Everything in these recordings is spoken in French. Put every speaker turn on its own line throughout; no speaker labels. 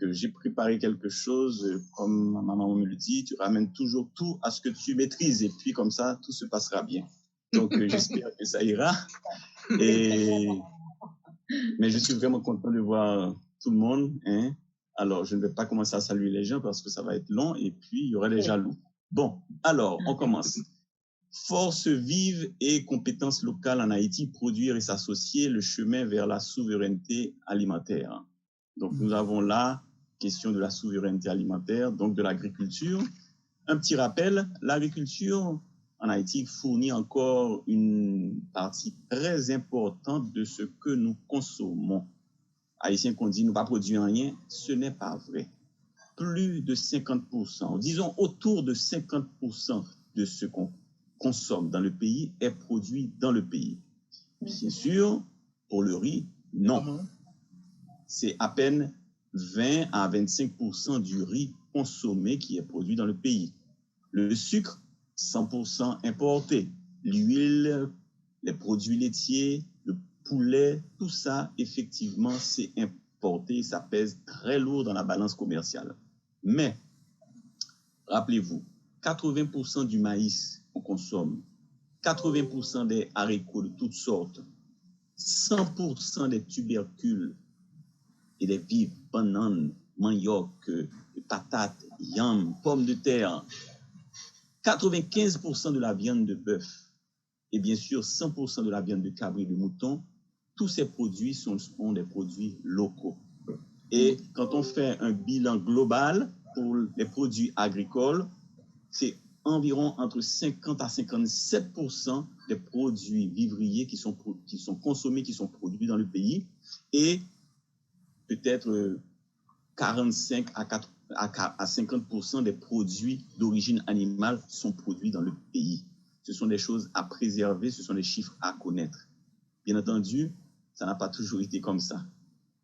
j'ai préparé quelque chose, comme ma maman me le dit, tu ramènes toujours tout à ce que tu maîtrises, et puis comme ça, tout se passera bien. Donc, j'espère que ça ira. Mais je suis vraiment content de voir tout le monde. Hein. Alors, je ne vais pas commencer à saluer les gens parce que ça va être long, et puis il y aura des jaloux. Bon, alors, on commence. Force vive et compétences locales en Haïti, produire et s'associer, le chemin vers la souveraineté alimentaire. Donc, nous avons là question de la souveraineté alimentaire, donc de l'agriculture. Un petit rappel, l'agriculture en Haïti fournit encore une partie très importante de ce que nous consommons. Haïtiens qu'on dit nous pas produire rien, ce n'est pas vrai. Plus de 50%, disons autour de 50% de ce qu'on consomme dans le pays est produit dans le pays. Bien sûr, pour le riz, non. C'est à peine 20 à 25% du riz consommé qui est produit dans le pays. Le sucre, 100% importé. L'huile, les produits laitiers, le poulet, tout ça, effectivement, c'est importé. Ça pèse très lourd dans la balance commerciale. Mais, rappelez-vous, 80% du maïs qu'on consomme, 80% des haricots de toutes sortes, 100% des tubercules et des vivres, bananes, manioc, patates, yam, pommes de terre, 95% de la viande de bœuf et bien sûr 100% de la viande de cabri et de mouton, tous ces produits sont des produits locaux. Et quand on fait un bilan global pour les produits agricoles, c'est environ entre 50 à 57% des produits vivriers qui sont consommés, qui sont produits dans le pays, et peut-être 45 à 50% des produits d'origine animale sont produits dans le pays. Ce sont des choses à préserver, ce sont des chiffres à connaître. Bien entendu, ça n'a pas toujours été comme ça.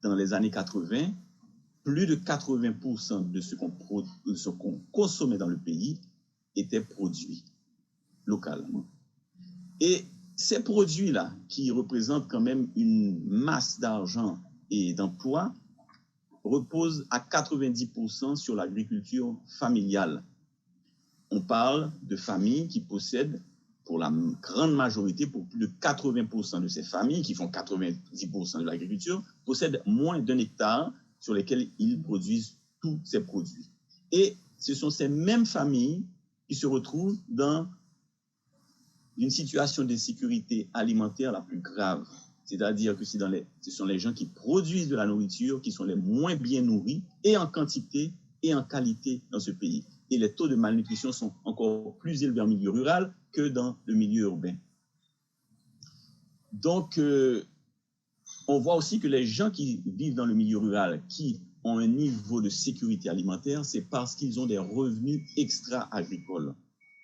Dans les années 80, plus de 80% de ce qu'on consommait dans le pays étaient produits localement. Et ces produits-là, qui représentent quand même une masse d'argent et d'emplois, repose à 90% sur l'agriculture familiale. On parle de familles qui possèdent, pour la grande majorité, pour plus de 80% de ces familles, qui font 90% de l'agriculture, possèdent moins d'1 hectare sur lesquels ils produisent tous ces produits. Et ce sont ces mêmes familles qui se retrouvent dans une situation d'insécurité alimentaire la plus grave. C'est-à-dire que ce sont les gens qui produisent de la nourriture qui sont les moins bien nourris, et en quantité et en qualité dans ce pays. Et les taux de malnutrition sont encore plus élevés en milieu rural que dans le milieu urbain. Donc, on voit aussi que les gens qui vivent dans le milieu rural, qui ont un niveau de sécurité alimentaire, c'est parce qu'ils ont des revenus extra-agricoles,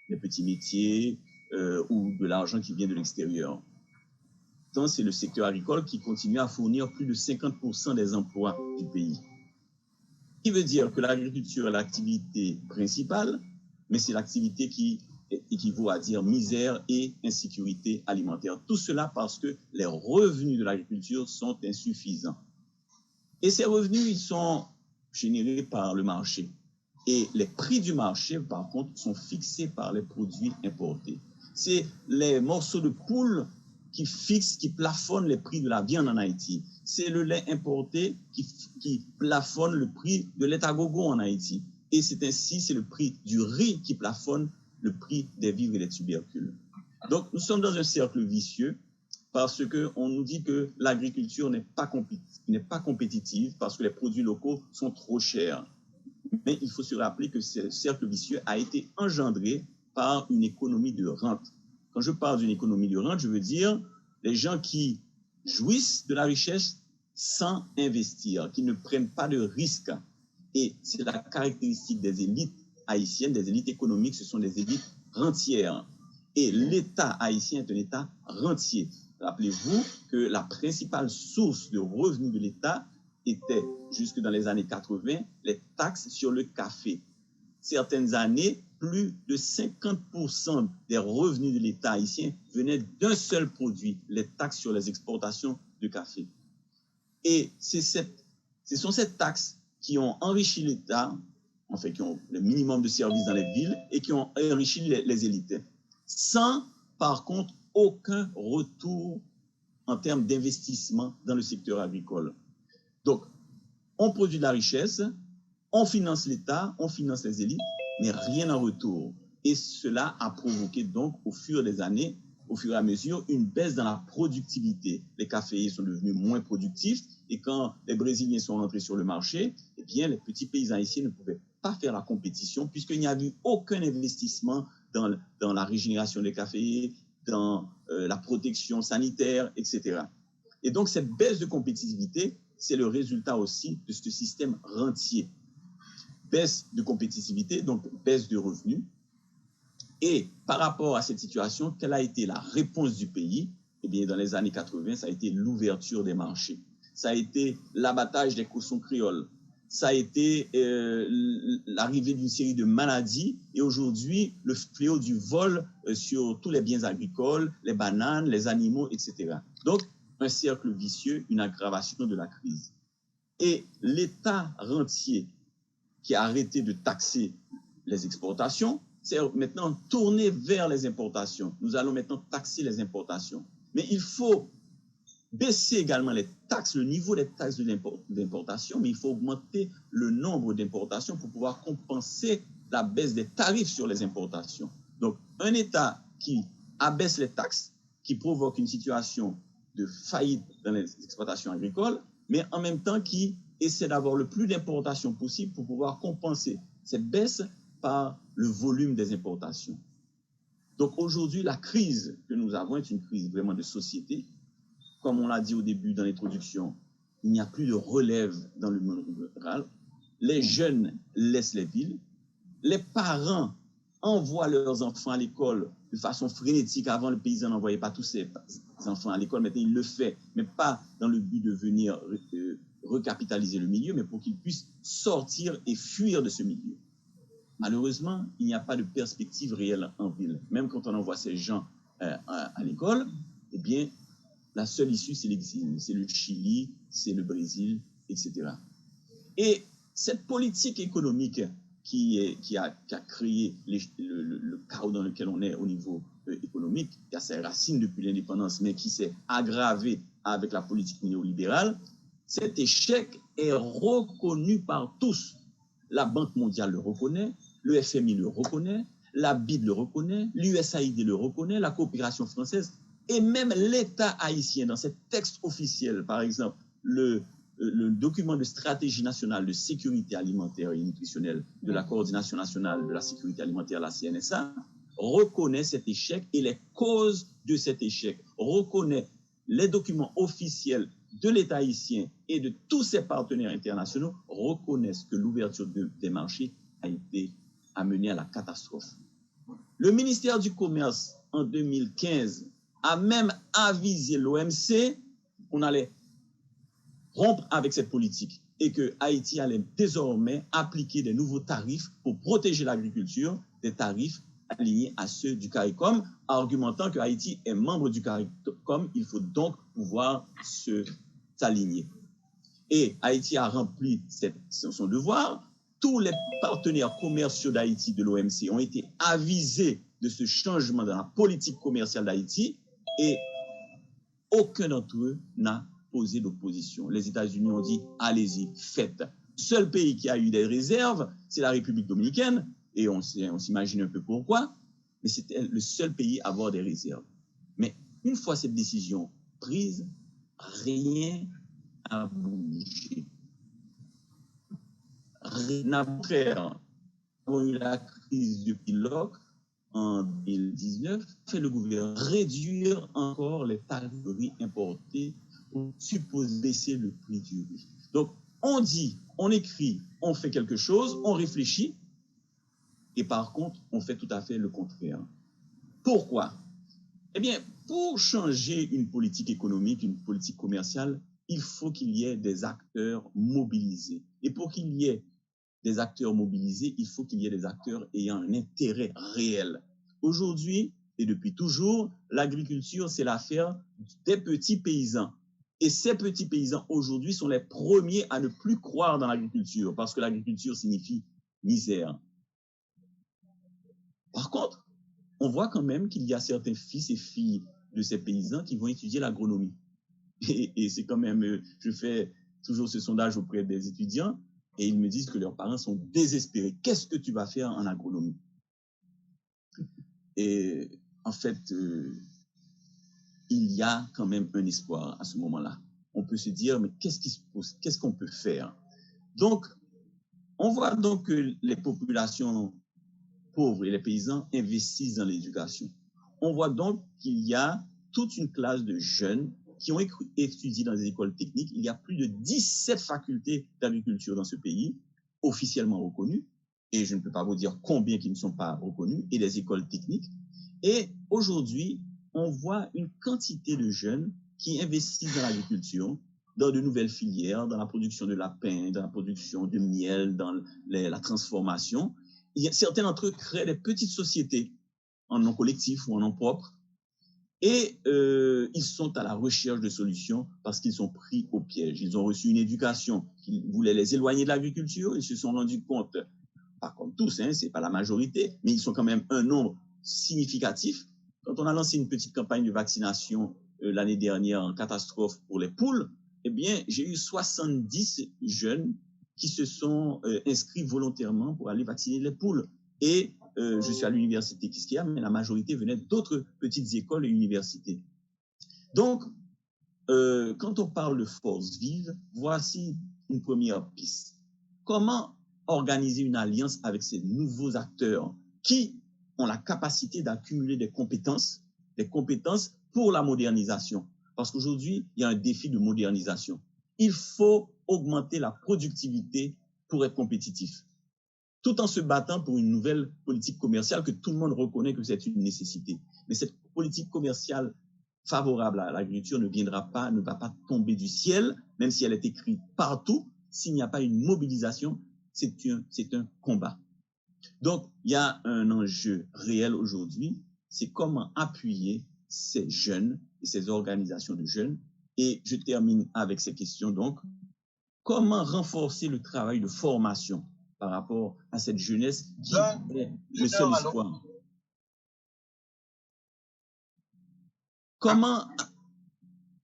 des petits métiers ou de l'argent qui vient de l'extérieur. Donc, c'est le secteur agricole qui continue à fournir plus de 50% des emplois du pays. Ce qui veut dire que l'agriculture est l'activité principale, mais c'est l'activité qui équivaut à dire misère et insécurité alimentaire. Tout cela parce que les revenus de l'agriculture sont insuffisants. Et ces revenus, ils sont générés par le marché. Et les prix du marché, par contre, sont fixés par les produits importés. C'est les morceaux de poule qui fixe, qui plafonne les prix de la viande en Haïti. C'est le lait importé qui plafonne le prix de lait à gogo en Haïti. Et c'est ainsi, c'est le prix du riz qui plafonne le prix des vivres et des tubercules. Donc, nous sommes dans un cercle vicieux parce qu'on nous dit que l'agriculture n'est pas compétitive parce que les produits locaux sont trop chers. Mais il faut se rappeler que ce cercle vicieux a été engendré par une économie de rente. Quand je parle d'une économie de rente, je veux dire les gens qui jouissent de la richesse sans investir, qui ne prennent pas de risques. Et c'est la caractéristique des élites haïtiennes, des élites économiques, ce sont des élites rentières. Et l'État haïtien est un État rentier. Rappelez-vous que la principale source de revenus de l'État était, jusque dans les années 80, les taxes sur le café. Certaines années, plus de 50% des revenus de l'État haïtien venaient d'un seul produit, les taxes sur les exportations de café. Et ce sont ces taxes qui ont enrichi l'État, en fait, qui ont le minimum de services dans les villes et qui ont enrichi les élites, sans, par contre, aucun retour en termes d'investissement dans le secteur agricole. Donc, on produit de la richesse, on finance l'État, on finance les élites, mais rien en retour. Et cela a provoqué donc, au fur des années, au fur et à mesure, une baisse dans la productivité. Les caféiers sont devenus moins productifs et quand les Brésiliens sont rentrés sur le marché, eh bien, les petits paysans haïtiens ne pouvaient pas faire la compétition puisqu'il n'y a eu aucun investissement dans la régénération des caféiers, dans la protection sanitaire, etc. Et donc, cette baisse de compétitivité, c'est le résultat aussi de ce système rentier. Baisse de compétitivité, donc baisse de revenus. Et par rapport à cette situation, quelle a été la réponse du pays? Eh bien, dans les années 80, ça a été l'ouverture des marchés. Ça a été l'abattage des cochons créoles. Ça a été l'arrivée d'une série de maladies et aujourd'hui, le fléau du vol sur tous les biens agricoles, les bananes, les animaux, etc. Donc, un cercle vicieux, une aggravation de la crise. Et l'État rentier qui a arrêté de taxer les exportations, c'est maintenant tourné vers les importations. Nous allons maintenant taxer les importations. Mais il faut baisser également les taxes, le niveau des taxes d'importation, mais il faut augmenter le nombre d'importations pour pouvoir compenser la baisse des tarifs sur les importations. Donc, un État qui abaisse les taxes, qui provoque une situation de faillite dans les exploitations agricoles, mais en même temps qui essaie d'avoir le plus d'importations possible pour pouvoir compenser cette baisse par le volume des importations. Donc aujourd'hui, la crise que nous avons est une crise vraiment de société. Comme on l'a dit au début dans l'introduction, il n'y a plus de relève dans le monde rural. Les jeunes laissent les villes. Les parents envoient leurs enfants à l'école de façon frénétique. Avant, le paysan n'envoyait pas tous ses enfants à l'école. Maintenant, il le fait, mais pas dans le but de venir recapitaliser le milieu, mais pour qu'ils puissent sortir et fuir de ce milieu. Malheureusement, il n'y a pas de perspective réelle en ville. Même quand on envoie ces gens à l'école, eh bien, la seule issue, c'est l'exil. C'est le Chili, c'est le Brésil, etc. Et cette politique économique qui a créé le chaos dans lequel on est au niveau économique, qui a ses racines depuis l'indépendance, mais qui s'est aggravé avec la politique néolibérale, cet échec est reconnu par tous. La Banque mondiale le reconnaît, le FMI le reconnaît, la BID le reconnaît, l'USAID le reconnaît, la coopération française, et même l'État haïtien, dans ses textes officiels, par exemple, le document de stratégie nationale de sécurité alimentaire et nutritionnelle de la coordination nationale de la sécurité alimentaire, la CNSA, reconnaît cet échec et les causes de cet échec, reconnaît les documents officiels de l'État haïtien et de tous ses partenaires internationaux reconnaissent que l'ouverture des marchés a mené à la catastrophe. Le ministère du Commerce, en 2015, a même avisé l'OMC qu'on allait rompre avec cette politique et que Haïti allait désormais appliquer des nouveaux tarifs pour protéger l'agriculture, des tarifs alignés à ceux du CARICOM, argumentant que Haïti est membre du CARICOM, il faut donc pouvoir s'aligner. Et Haïti a rempli son devoir. Tous les partenaires commerciaux d'Haïti de l'OMC ont été avisés de ce changement dans la politique commerciale d'Haïti et aucun d'entre eux n'a posé d'opposition. Les États-Unis ont dit « allez-y, faites ». Seul pays qui a eu des réserves, c'est la République dominicaine, et on s'imagine un peu pourquoi, mais c'était le seul pays à avoir des réserves. Mais une fois cette décision prise, rien n'a bougé. Après, on a eu la crise du pilote en 2019, fait le gouvernement réduire encore les tarifs de riz importés pour supposer baisser le prix du riz. Donc, on dit, on écrit, on fait quelque chose, on réfléchit, et par contre, on fait tout à fait le contraire. Pourquoi? Eh bien, pour changer une politique économique, une politique commerciale, il faut qu'il y ait des acteurs mobilisés. Et pour qu'il y ait des acteurs mobilisés, il faut qu'il y ait des acteurs ayant un intérêt réel. Aujourd'hui, et depuis toujours, l'agriculture, c'est l'affaire des petits paysans. Et ces petits paysans, aujourd'hui, sont les premiers à ne plus croire dans l'agriculture, parce que l'agriculture signifie misère. Par contre, on voit quand même qu'il y a certains fils et filles de ces paysans qui vont étudier l'agronomie. Et c'est quand même, je fais toujours ce sondage auprès des étudiants, et ils me disent que leurs parents sont désespérés. Qu'est-ce que tu vas faire en agronomie? Et en fait, il y a quand même un espoir à ce moment-là. On peut se dire, mais qu'est-ce qu'on peut faire? Donc, on voit donc que les populations pauvres et les paysans investissent dans l'éducation. On voit donc qu'il y a toute une classe de jeunes qui ont étudié dans des écoles techniques. Il y a plus de 17 facultés d'agriculture dans ce pays, officiellement reconnues, et je ne peux pas vous dire combien qui ne sont pas reconnues, et des écoles techniques. Et aujourd'hui, on voit une quantité de jeunes qui investissent dans l'agriculture, dans de nouvelles filières, dans la production de lapins, dans la production de miel, dans la transformation. Certains d'entre eux créent des petites sociétés en nom collectif ou en nom propre, et ils sont à la recherche de solutions parce qu'ils sont pris au piège. Ils ont reçu une éducation qui voulait les éloigner de l'agriculture. Ils se sont rendus compte, pas comme tous, hein, c'est pas la majorité, mais ils sont quand même un nombre significatif. Quand on a lancé une petite campagne de vaccination l'année dernière en catastrophe pour les poules, eh bien, j'ai eu 70 jeunes qui se sont inscrits volontairement pour aller vacciner les poules. Et je suis à l'université Kiskia, mais la majorité venait d'autres petites écoles et universités. Donc, quand on parle de force vive, voici une première piste. Comment organiser une alliance avec ces nouveaux acteurs qui ont la capacité d'accumuler des compétences pour la modernisation? Parce qu'aujourd'hui, il y a un défi de modernisation. Il faut augmenter la productivité pour être compétitif, tout en se battant pour une nouvelle politique commerciale que tout le monde reconnaît que c'est une nécessité. Mais cette politique commerciale favorable à l'agriculture ne va pas tomber du ciel, même si elle est écrite partout. S'il n'y a pas une mobilisation, c'est un combat. Donc, il y a un enjeu réel aujourd'hui, c'est comment appuyer ces jeunes et ces organisations de jeunes. Et je termine avec ces questions. Donc, comment renforcer le travail de formation par rapport à cette jeunesse qui est le seul espoir? Comment...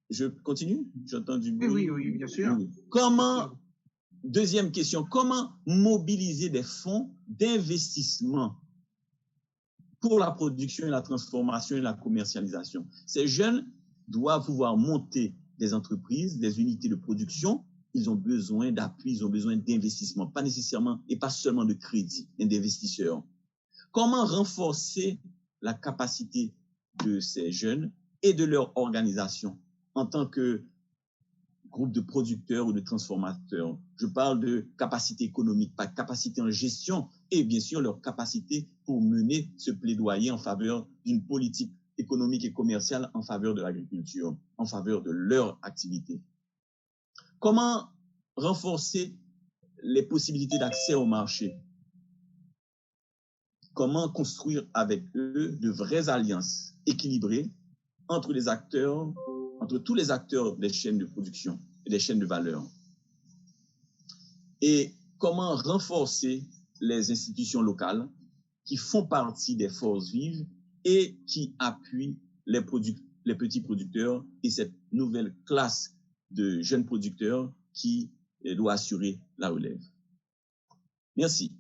Je continue? J'entends du bruit.
Oui, bien sûr.
Comment... Deuxième question, comment mobiliser des fonds d'investissement pour la production et la transformation et la commercialisation? Ces jeunes doivent pouvoir monter des entreprises, des unités de production. Ils ont besoin d'appui, ils ont besoin d'investissement, pas nécessairement et pas seulement de crédit, mais d'investisseurs. Comment renforcer la capacité de ces jeunes et de leur organisation en tant que groupe de producteurs ou de transformateurs? Je parle de capacité économique, pas de capacité en gestion, et bien sûr leur capacité pour mener ce plaidoyer en faveur d'une politique économique et commerciale en faveur de l'agriculture, en faveur de leur activité. Comment renforcer les possibilités d'accès au marché? Comment construire avec eux de vraies alliances équilibrées entre les acteurs, entre tous les acteurs des chaînes de production et des chaînes de valeur? Et comment renforcer les institutions locales qui font partie des forces vives et qui appuient les petits producteurs et cette nouvelle classe de jeunes producteurs qui doit assurer la relève. Merci.